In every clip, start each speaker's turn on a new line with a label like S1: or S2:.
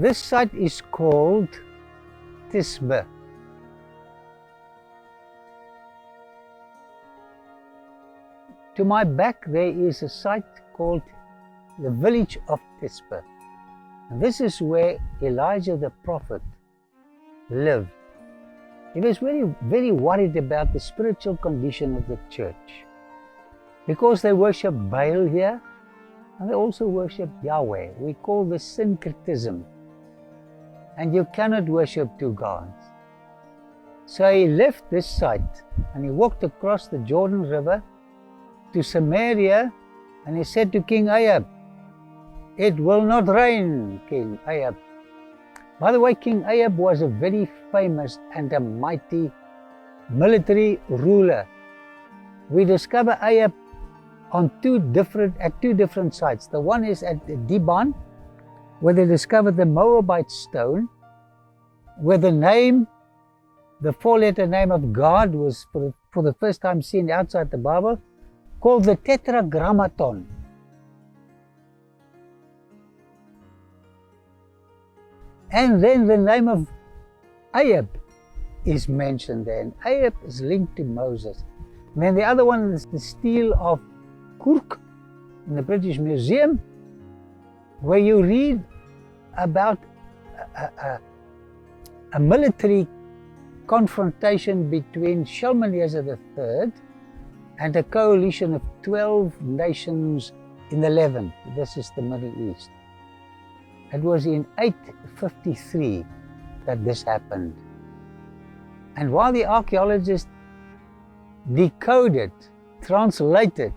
S1: This site is called Tishbe. To my back there is a site called the village of Tishbe. This is where Elijah the prophet lived. He was very worried about the spiritual condition of the church, because they worship Baal here and they also worship Yahweh. We call this syncretism, and you cannot worship two gods. So he left this site and he walked across the Jordan River to Samaria, and he said to King Ahab, "It will not rain, King Ahab." By the way, King Ahab was a very famous and a mighty military ruler. We discover Ahab on two different sites. The one is at Dibon, where they discovered the Moabite stone, where the four-letter name of God was for the first time seen outside the Bible, called the Tetragrammaton. And then the name of Ahab is mentioned there, and Ahab is linked to Moses. And then the other one is the stele of Kurk in the British Museum, where you read about a military confrontation between Shalmaneser III and a coalition of 12 nations in the Levant. This is the Middle East. It was in 853 that this happened. And while the archaeologists decoded, translated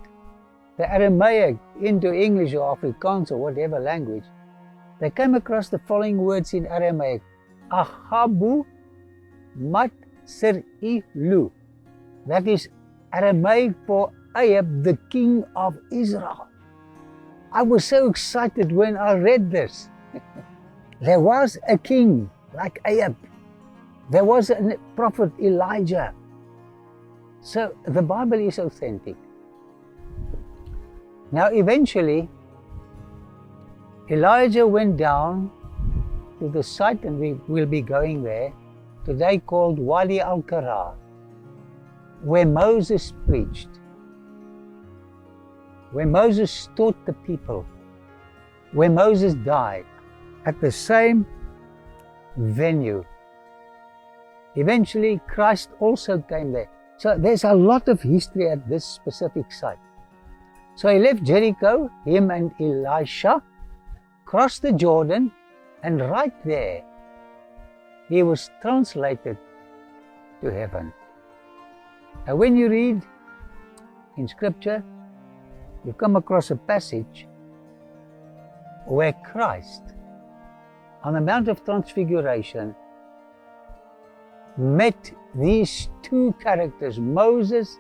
S1: the Aramaic into English or Afrikaans or whatever language, they came across the following words in Aramaic: Ahabu mat Serilu. That is Aramaic for Ahab, the king of Israel. I was so excited when I read this. There was a king like Ahab. There was a prophet Elijah. So the Bible is authentic. Now eventually, Elijah went down to the site, and we will be going there, today called Wadi al-Qara, where Moses preached, where Moses taught the people, where Moses died, at the same venue. Eventually, Christ also came there. So there's a lot of history at this specific site. So he left Jericho, him and Elisha, crossed the Jordan, and right there, he was translated to heaven. Now when you read in Scripture, you come across a passage where Christ, on the Mount of Transfiguration, met these two characters, Moses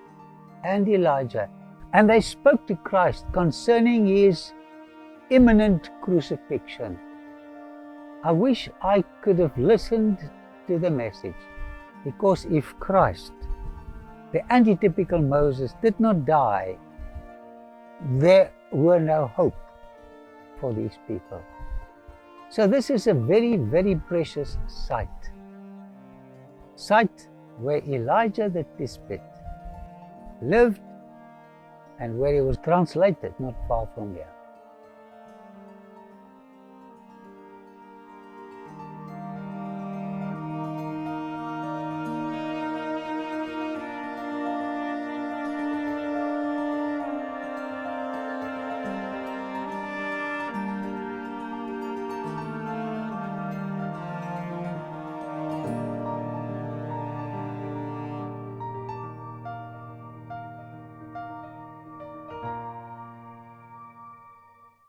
S1: and Elijah, and they spoke to Christ concerning his imminent crucifixion. I wish I could have listened to the message, because if Christ, the antitypical Moses, did not die, there were no hope for these people. So this is a very precious site where Elijah the Tishbite lived and where he was translated not far from here.